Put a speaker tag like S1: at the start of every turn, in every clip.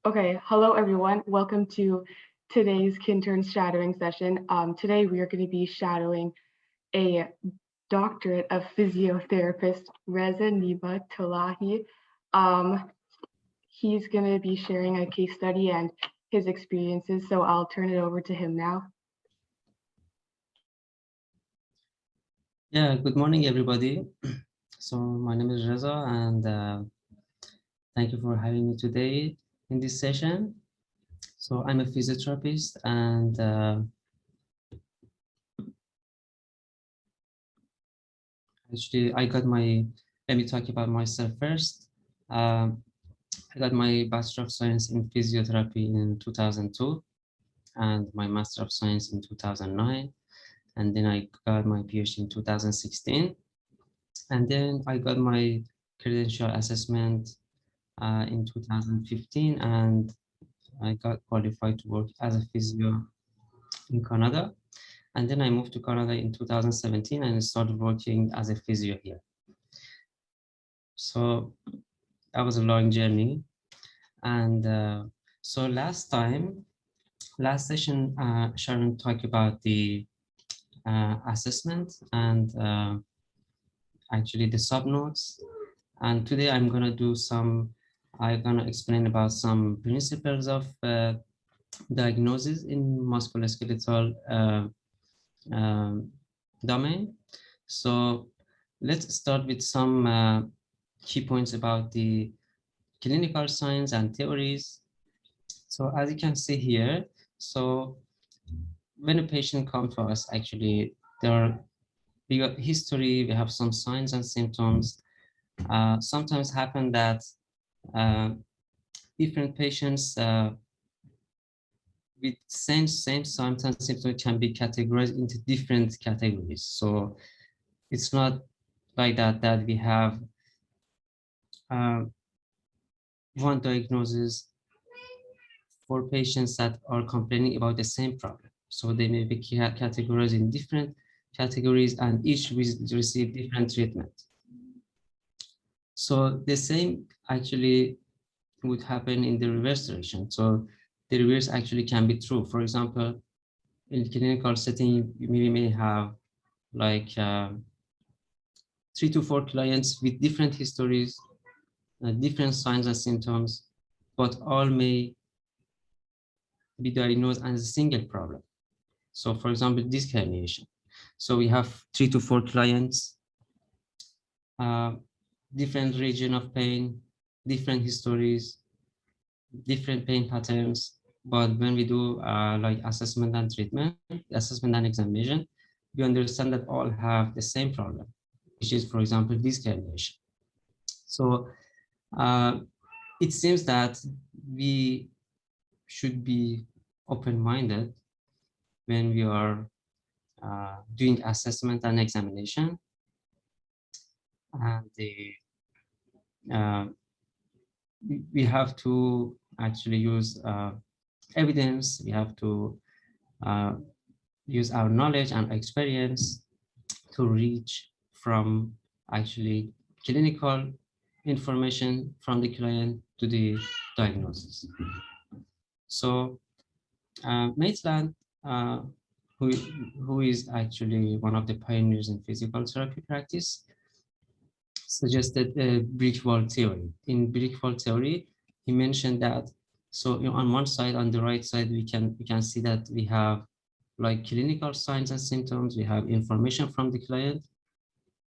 S1: Okay, hello everyone. Welcome to today's KINterns shadowing session. Today we are going to be shadowing a Doctorate of Physiotherapist, Reza Nematollahi. Um, he's going to be sharing a case study and his experiences, so I'll turn it over to him now.
S2: Yeah, good morning, everybody. So my name is Reza, and thank you for having me today in this session. So I'm a physiotherapist, and actually let me talk about myself first. I got my Bachelor of Science in Physiotherapy in 2002, and my Master of Science in 2009. And then I got my Ph.D. in 2016. And then I got my credential assessment in 2015, and I got qualified to work as a physio in Canada. And then I moved to Canada in 2017 and started working as a physio here. So that was a long journey. And so last session, Sharon talked about the assessment and actually the subnotes. And today I'm going to explain about some principles of diagnosis in musculoskeletal domain. So let's start with some key points about the clinical science and theories. So as you can see here, so when a patient comes to us, actually we got history, we have some signs and symptoms. Sometimes happen that different patients with same symptoms and symptoms can be categorized into different categories. So it's not like that we have one diagnosis for patients that are complaining about the same problem. So they may be categorized in different categories, and each will receive different treatment. So the same actually would happen in the reverse direction. So the reverse actually can be true. For example, in clinical setting, you may have like 3 to 4 clients with different histories, different signs and symptoms, but all may be diagnosed as a single problem. So for example, disc herniation. So we have 3 to 4 clients, different region of pain, different histories, different pain patterns. But when we do like assessment and treatment, assessment and examination, we understand that all have the same problem, which is, for example, disc herniation. So it seems that we should be open-minded when we are doing assessment and examination, and we have to actually use evidence. We have to use our knowledge and experience to reach from actually clinical information from the client to the diagnosis. So Maitland, who is actually one of the pioneers in physical therapy practice, suggested a brick wall theory. In brick wall theory, he mentioned that, so on one side, on the right side, we can see that we have like clinical signs and symptoms, we have information from the client.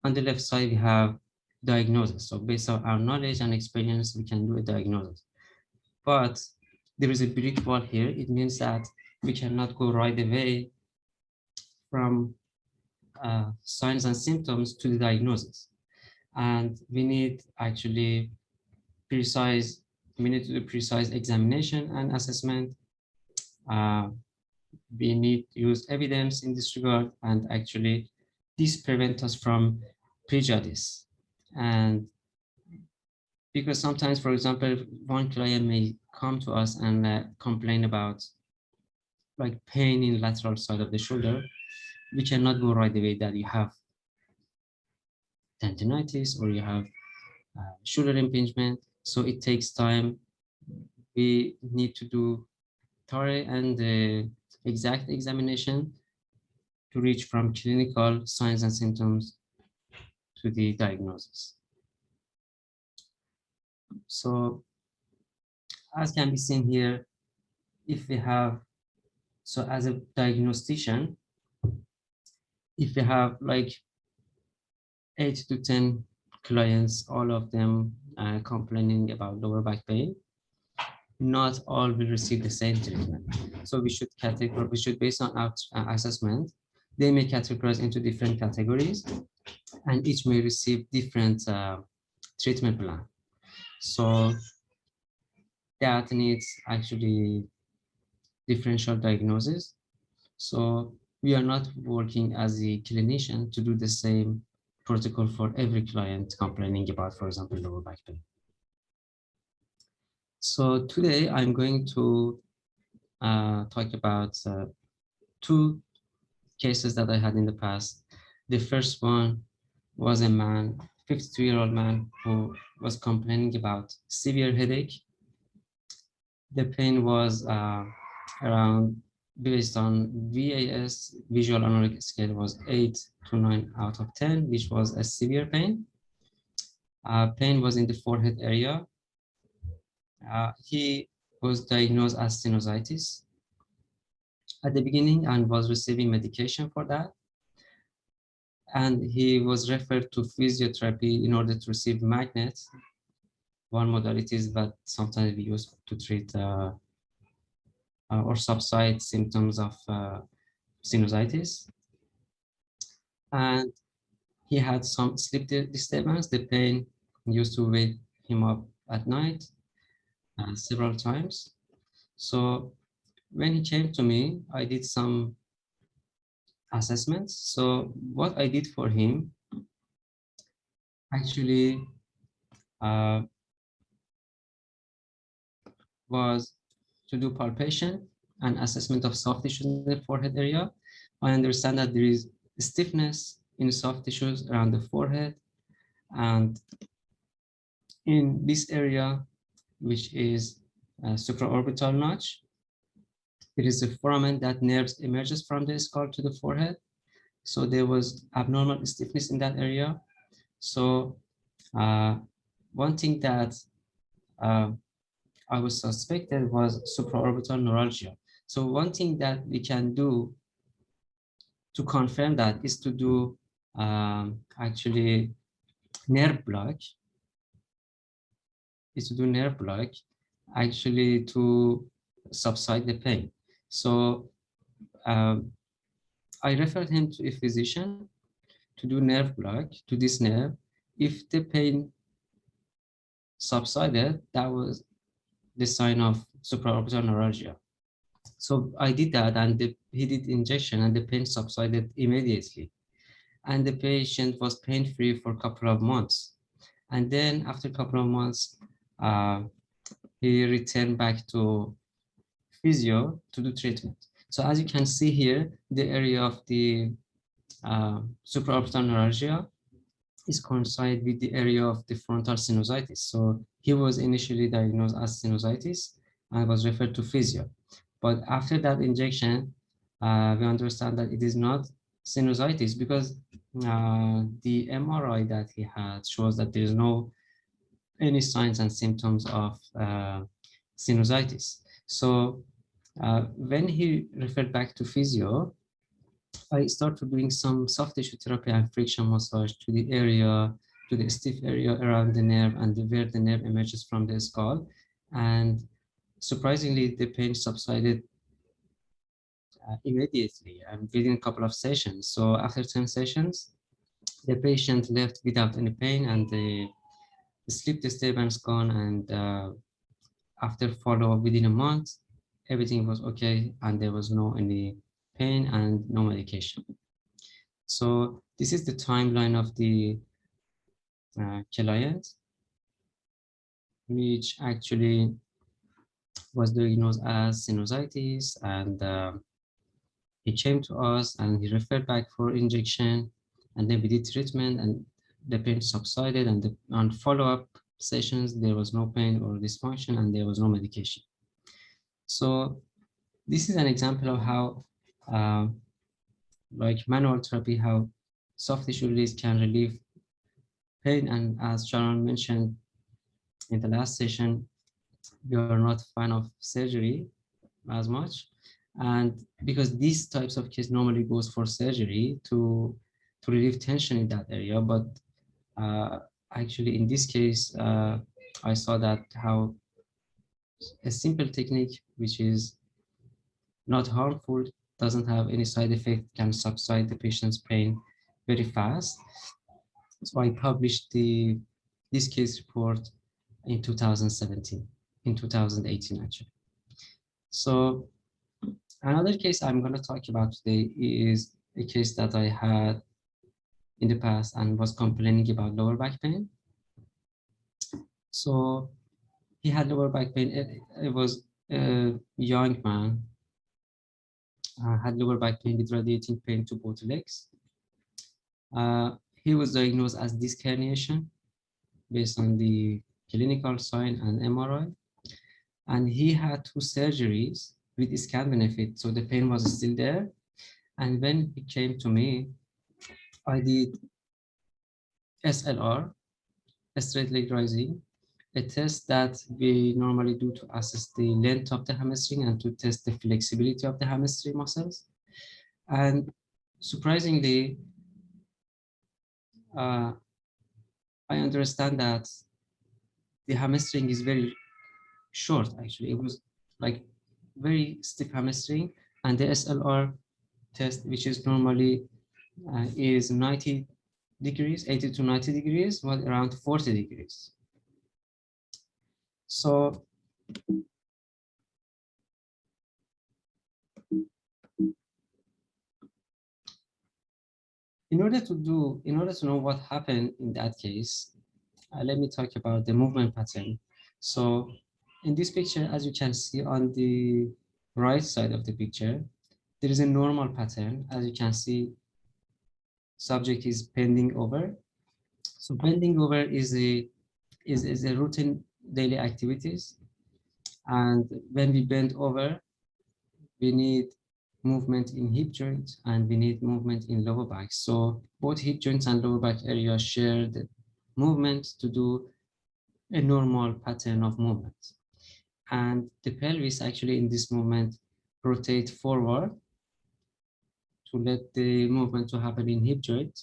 S2: On the left side, we have diagnosis. So based on our knowledge and experience, we can do a diagnosis. But there is a brick wall here. It means that we cannot go right away from signs and symptoms to the diagnosis. And we need actually to do precise examination and assessment. We need to use evidence in this regard, and actually this prevents us from prejudice. And because sometimes, for example, one client may come to us and complain about like pain in lateral side of the shoulder, we cannot go right away that you have tendinitis or you have shoulder impingement. So it takes time we need to do thorough and exact examination to reach from clinical signs and symptoms to the diagnosis. So as can be seen here, if we have, so as a diagnostician, if we have like 8 to 10 clients, all of them complaining about lower back pain, not all will receive the same treatment. So we should categorize, we should based on our assessment, they may categorize into different categories and each may receive different treatment plan. So that needs actually differential diagnosis. So we are not working as a clinician to do the same protocol for every client complaining about, for example, lower back pain. So today I'm going to talk about two cases that I had in the past. The first one was a man, 52-year-old man, who was complaining about severe headache. The pain was around, based on VAS, visual analog scale, was 8 to 9 out of 10, which was a severe pain. Pain was in the forehead area. He was diagnosed as sinusitis at the beginning and was receiving medication for that. And he was referred to physiotherapy in order to receive magnets, one modalities that sometimes we use to treat or subside symptoms of sinusitis. And he had some sleep disturbance. The pain used to wake him up at night several times. So when he came to me, I did some assessments. So what I did for him actually was to do palpation and assessment of soft tissues in the forehead area. I understand that there is stiffness in soft tissues around the forehead, and in this area, which is supraorbital notch, there is a foramen that nerves emerges from the skull to the forehead. So there was abnormal stiffness in that area. So one thing that I was suspected was supraorbital neuralgia. So one thing that we can do to confirm that is to do actually nerve block, actually to subside the pain. So I referred him to a physician to do nerve block to this nerve. If the pain subsided, that was the sign of supraorbital neuralgia. So I did that, and he did injection, and the pain subsided immediately. And the patient was pain-free for a couple of months. And then after a couple of months, he returned back to physio to do treatment. So as you can see here, the area of the supraorbital neuralgia is coincide with the area of the frontal sinusitis. So he was initially diagnosed as sinusitis and was referred to physio. But after that injection, we understand that it is not sinusitis because the MRI that he had shows that there is no any signs and symptoms of sinusitis. So when he referred back to physio, I started doing some soft tissue therapy and friction massage to the area, to the stiff area around the nerve and where the nerve emerges from the skull. And surprisingly, the pain subsided immediately and within a couple of sessions. So after 10 sessions, the patient left without any pain and the sleep disturbance gone. And after follow-up within a month, everything was okay and there was no any pain and no medication. So this is the timeline of the client, which actually was diagnosed as sinusitis, and he came to us and he referred back for injection, and then we did treatment and the pain subsided, and on follow-up sessions there was no pain or dysfunction and there was no medication. So this is an example of how like manual therapy, how soft tissue release can relieve pain. And as Sharon mentioned in the last session, we are not fan of surgery as much. And because these types of case normally goes for surgery to relieve tension in that area. But actually in this case, I saw that how a simple technique, which is not harmful, doesn't have any side effect, can subside the patient's pain very fast. So I published this case report in 2017, in 2018 actually. So another case I'm going to talk about today is a case that I had in the past and was complaining about lower back pain. So he had lower back pain. It was a young man, had lower back pain with radiating pain to both legs. He was diagnosed as disc herniation based on the clinical sign and MRI. And he had 2 surgeries with scan benefit, so the pain was still there. And when he came to me, I did SLR, straight leg rising, a test that we normally do to assess the length of the hamstring and to test the flexibility of the hamstring muscles. And surprisingly, I understand that the hamstring is very short. Actually, it was like very stiff hamstring, and the SLR test, which is normally is 90 degrees, 80 to 90 degrees, was around 40 degrees. So in order to know what happened in that case, let me talk about the movement pattern. So in this picture, as you can see on the right side of the picture, there is a normal pattern. As you can see, subject is bending over. So bending over is a routine daily activities. And when we bend over, we need movement in hip joint and we need movement in lower back. So both hip joints and lower back area share the movement to do a normal pattern of movement. And the pelvis actually in this movement rotate forward to let the movement to happen in hip joint.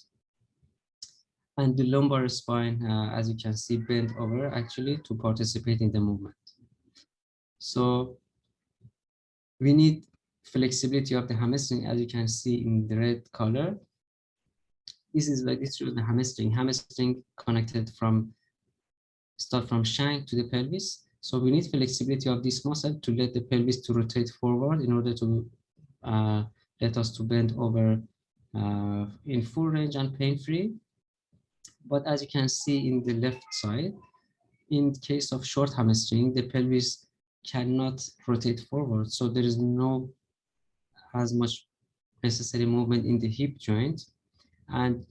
S2: And the lumbar spine, as you can see, bend over actually to participate in the movement. So we need flexibility of the hamstring, as you can see in the red color. This is the hamstring connected start from shank to the pelvis. So we need flexibility of this muscle to let the pelvis to rotate forward in order to let us to bend over in full range and pain-free. But as you can see in the left side, in case of short hamstring, the pelvis cannot rotate forward. So there is no as much necessary movement in the hip joint. And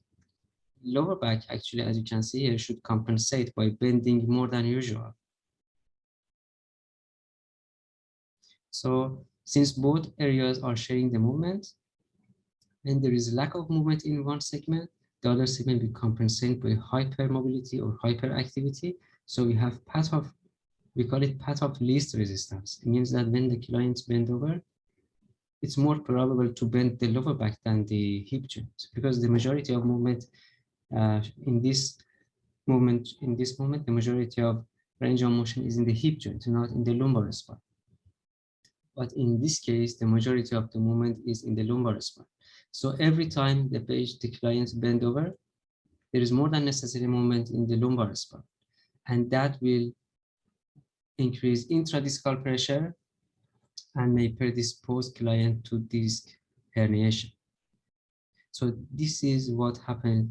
S2: lower back, actually, as you can see here, should compensate by bending more than usual. So since both areas are sharing the movement, and there is lack of movement in one segment, the other segment will compensate by hypermobility or hyperactivity. So we have we call it path of least resistance. It means that when the clients bend over, it's more probable to bend the lower back than the hip joint, because the majority of movement in this movement, the majority of range of motion is in the hip joint, not in the lumbar spine. But in this case, the majority of the movement is in the lumbar spine. So every time the clients bend over, there is more than necessary movement in the lumbar spine. And that will increase intradiscal pressure and may predispose client to disc herniation. So this is what happened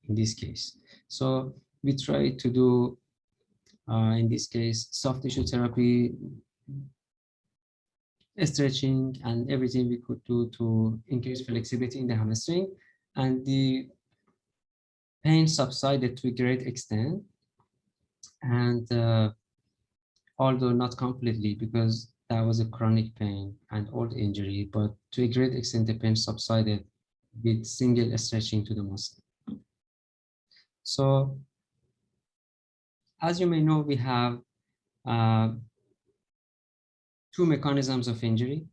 S2: in this case. So we try to do, in this case, soft tissue therapy, stretching, and everything we could do to increase flexibility in the hamstring. And the pain subsided to a great extent. And although not completely, because that was a chronic pain and old injury, but to a great extent, the pain subsided with single stretching to the muscle. So, as you may know, we have two mechanisms of injury.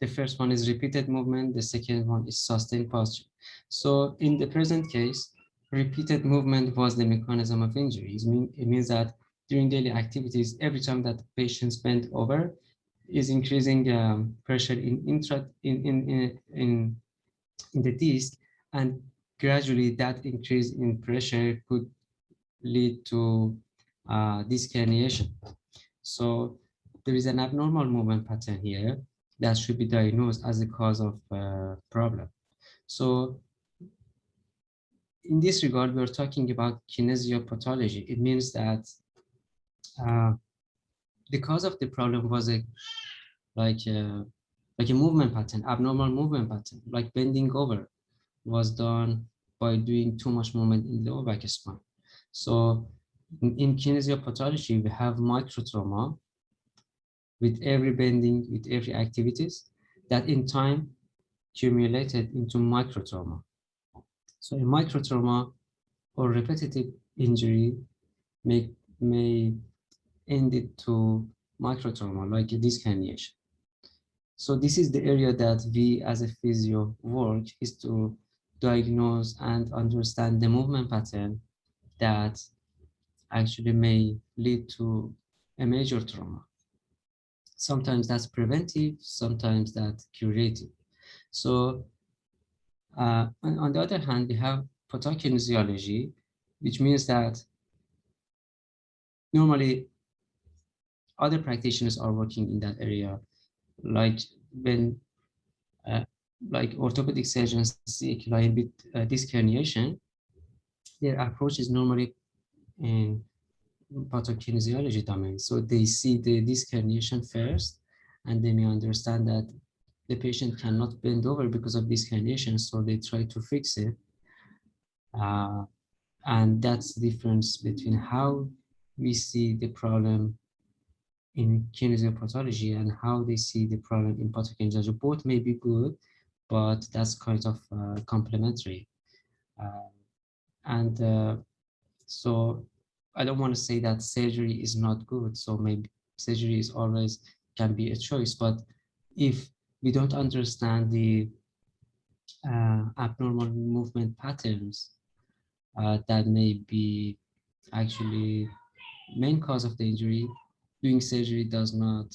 S2: The first one is repeated movement. The second one is sustained posture. So in the present case, repeated movement was the mechanism of injury. It means that during daily activities, every time that the patient's bent over, is increasing pressure in the disc, and gradually that increase in pressure could lead to disc herniation. So there is an abnormal movement pattern here that should be diagnosed as a cause of problem. So in this regard, we're talking about kinesio pathology. It means that the cause of the problem was like a movement pattern, abnormal movement pattern, like bending over was done by doing too much movement in the lower back spine. So in kinesio pathology, we have microtrauma with every bending, with every activities that in time accumulated into microtrauma. So a microtrauma or repetitive injury may end it to microtrauma, like a disc herniation. So this is the area that we as a physio work, is to diagnose and understand the movement pattern that actually may lead to a major trauma. Sometimes that's preventive, sometimes that's curative. So on the other hand, we have pathokinesiology, which means that normally other practitioners are working in that area. Like when like orthopedic surgeons see a client with disc herniation, their approach is normally in pathokinesiology domain. So they see the disc herniation first, and they may understand that the patient cannot bend over because of disc herniation, so they try to fix it. And that's the difference between how we see the problem in kinesiopathology and how they see the problem in pathokinesiology. Both may be good, but that's kind of complementary. So I don't want to say that surgery is not good. So maybe surgery is always can be a choice, but if we don't understand the abnormal movement patterns that may be actually main cause of the injury, doing surgery does not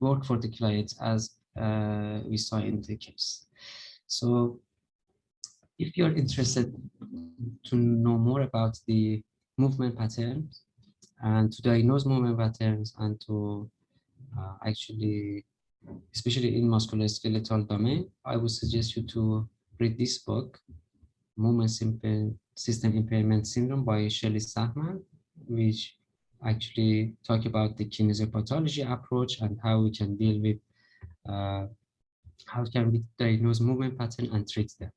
S2: work for the client as we saw in the case. So if you're interested to know more about the movement patterns and to diagnose movement patterns and to actually, especially in musculoskeletal domain, I would suggest you to read this book, Movement System Impairment Syndrome by Shelley Sahman, which actually talk about the kinesiopathology approach and how we can deal with, how can we diagnose movement pattern and treat them.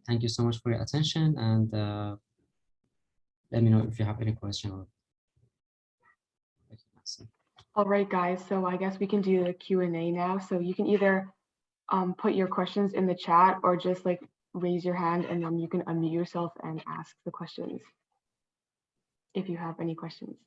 S2: Thank you so much for your attention, and let me know if you have any question.
S1: All right, guys, so I guess we can do the Q&A now. So you can either put your questions in the chat or just like raise your hand, and then you can unmute yourself and ask the questions if you have any questions.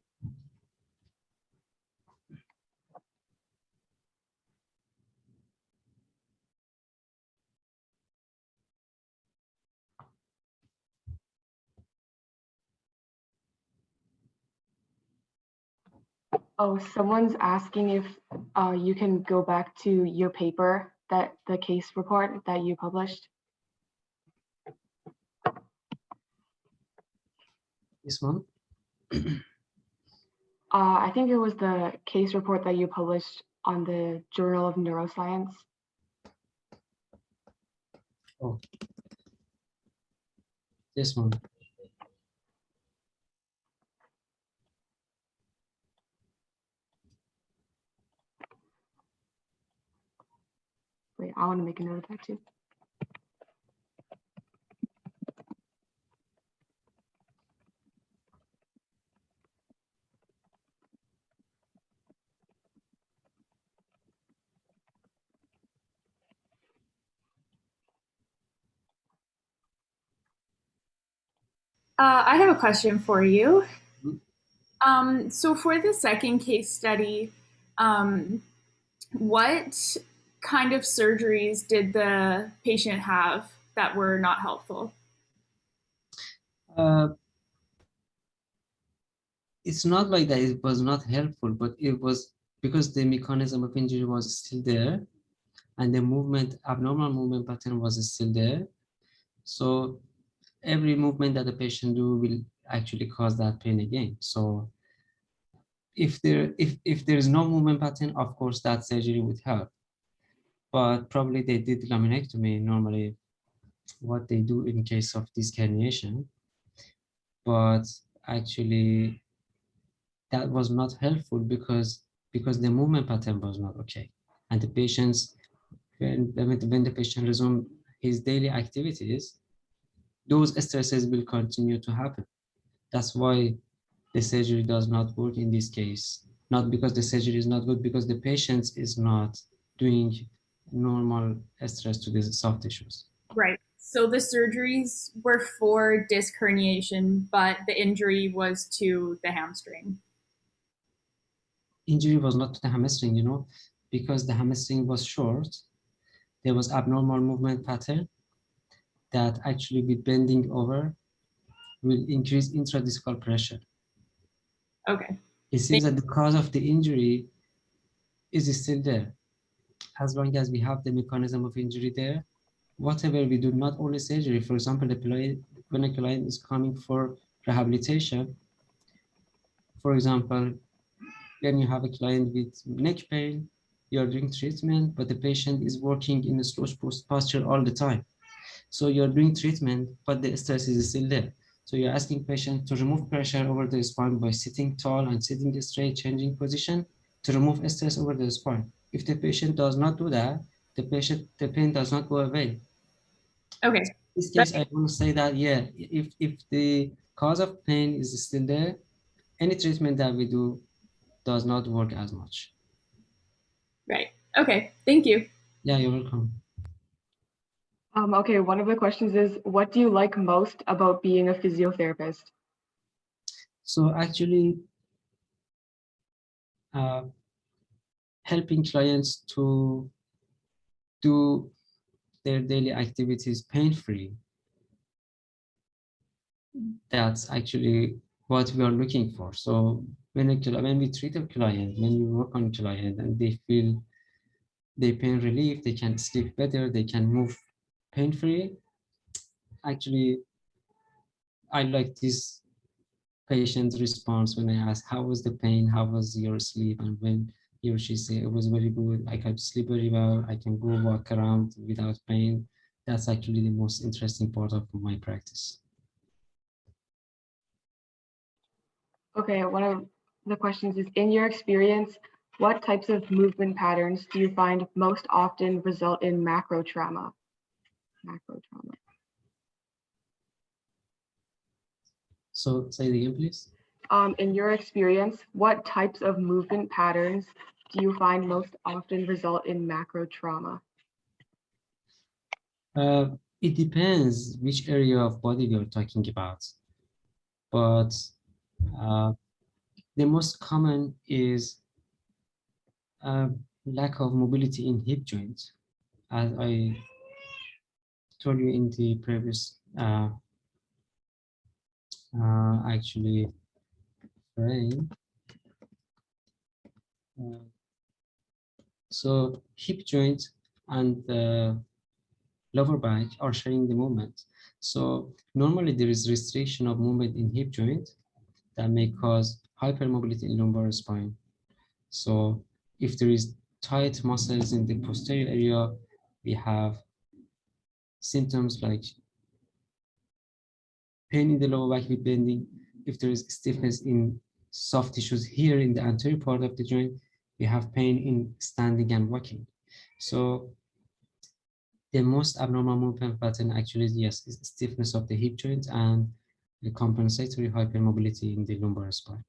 S1: Oh, someone's asking if you can go back to your paper, that the case report that you published.
S2: This one?
S1: I think it was the case report that you published on the Journal of Neuroscience.
S2: Oh, this one.
S1: Wait, I want to make a note of that too.
S3: I have a question for you.
S2: Mhm.
S3: So for the second case study, um, what kind of surgeries did the patient have that were not helpful?
S2: Uh, it's not like that it was not helpful, but it was because the mechanism of injury was still there and the abnormal movement pattern was still there. So every movement that the patient do will actually cause that pain again. So if there is no movement pattern, of course that surgery would help. But probably they did laminectomy normally, what they do in case of this herniation. But actually that was not helpful because the movement pattern was not okay. And the patients, when the patient resume his daily activities, those stresses will continue to happen. That's why the surgery does not work in this case. Not because the surgery is not good, because the patient is not doing normal stress to the soft tissues.
S3: Right. So the surgeries were for disc herniation, but the injury was to the hamstring.
S2: Injury was not to the hamstring, because the hamstring was short. There was abnormal movement pattern that actually with bending over will increase intradiscal pressure.
S3: Okay.
S2: It seems that the cause of the injury is still there. As long as we have the mechanism of injury there, whatever we do, not only surgery, for example, when a client is coming for rehabilitation, for example, when you have a client with neck pain, you're doing treatment, but the patient is working in a slouch posture all the time. So you're doing treatment, but the stress is still there. So you're asking patient to remove pressure over the spine by sitting tall and sitting straight, changing position to remove stress over the spine. If the patient does not do that, the pain does not go away.
S3: Okay.
S2: In this case, I want to say that, yeah, if the cause of pain is still there, any treatment that we do does not work as much.
S3: Right. Okay. Thank you.
S2: Yeah, you're welcome.
S1: Okay, one of the questions is, what do you like most about being a physiotherapist?
S2: So actually, uh, helping clients to do their daily activities pain-free, that's actually what we are looking for. So when we treat a client, when we work on a client and they feel they pain relief, they can sleep better, they can move pain-free. Actually, I like this patient's response when I ask, how was the pain? How was your sleep? And when he or she say it was very good, I can sleep very well, I can go walk around without pain. That's actually the most interesting part of my practice.
S1: Okay, one of the questions is, in your experience, what types of movement patterns do you find most often result in macro trauma? Macro trauma.
S2: So say it again, please.
S1: In your experience, what types of movement patterns do you find most often result in macro trauma?
S2: It depends which area of body we are talking about, but the most common is lack of mobility in hip joints, as I told you in the previous actually frame. So hip joint and the lower back are sharing the movement. So normally there is restriction of movement in hip joint that may cause hypermobility in lumbar spine. So if there is tight muscles in the posterior area, we have symptoms like pain in the lower back with bending. If there is stiffness in soft tissues here in the anterior part of the joint, we have pain in standing and walking. So the most abnormal movement pattern actually, yes, is stiffness of the hip joint and the compensatory hypermobility in the lumbar spine.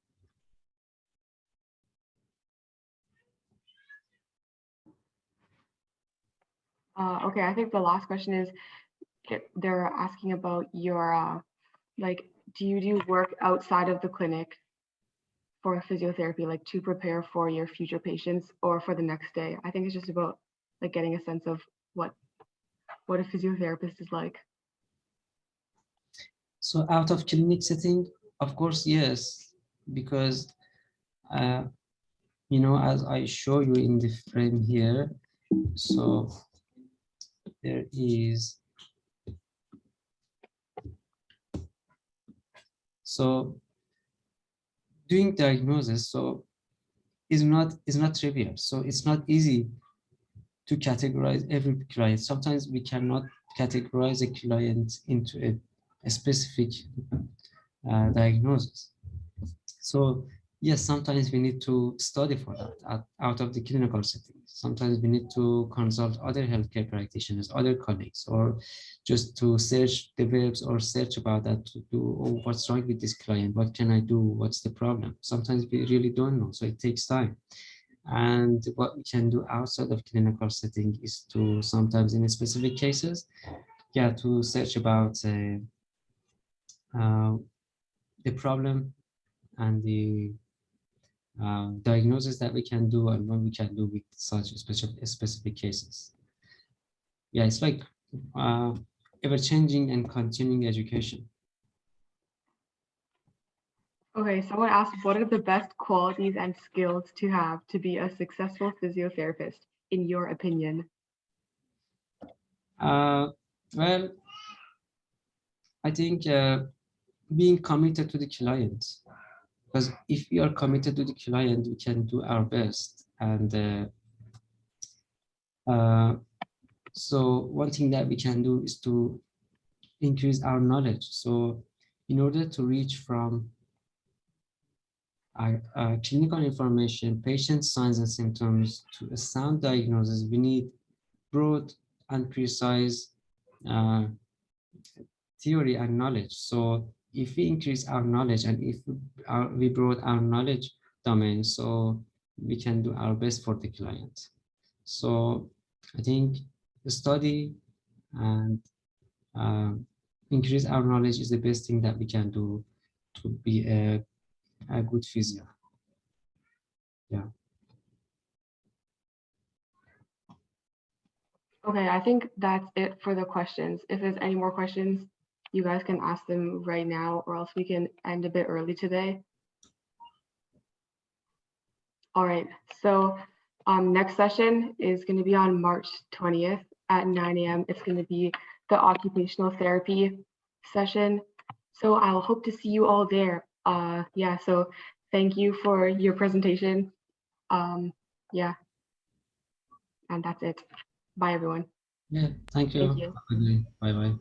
S1: Okay, I think the last question is, they're asking about your, like, do you do work outside of the clinic for physiotherapy, like to prepare for your future patients or for the next day? I think it's just about like getting a sense of what a physiotherapist is like.
S2: So out of clinic setting, of course, yes, because you know, as I show you in the frame here, so there is, so doing diagnosis, so is not trivial. So it's not easy to categorize every client. Sometimes we cannot categorize a client into a specific diagnosis. So yes, sometimes we need to study for that out of the clinical setting. Sometimes we need to consult other healthcare practitioners, other colleagues, or just to search the webs or search about that to do, oh, what's wrong with this client? What can I do? What's the problem? Sometimes we really don't know, so it takes time. And what we can do outside of clinical setting is to sometimes in specific cases, yeah, to search about the problem and the diagnosis that we can do and what we can do with such specific cases. Yeah, it's like ever-changing and continuing education.
S1: Okay, someone asked, what are the best qualities and skills to have to be a successful physiotherapist, in your opinion?
S2: Well, I think being committed to the client, because if we are committed to the client, we can do our best. And so one thing that we can do is to increase our knowledge. So in order to reach from clinical information, patient signs and symptoms to a sound diagnosis, we need broad and precise theory and knowledge. So if we increase our knowledge and if we broaden our knowledge domain, so we can do our best for the client. So I think the study and increase our knowledge is the best thing that we can do to be a good physio. Yeah.
S1: Okay, I think that's it for the questions. If there's any more questions, you guys can ask them right now, or else we can end a bit early today. All right, so next session is going to be on March 20th at 9 a.m. It's going to be the occupational therapy session. So I'll hope to see you all there. Yeah, so thank you for your presentation. Yeah, and that's it. Bye, everyone.
S2: Yeah, thank you.
S1: Thank you.
S2: Bye-bye.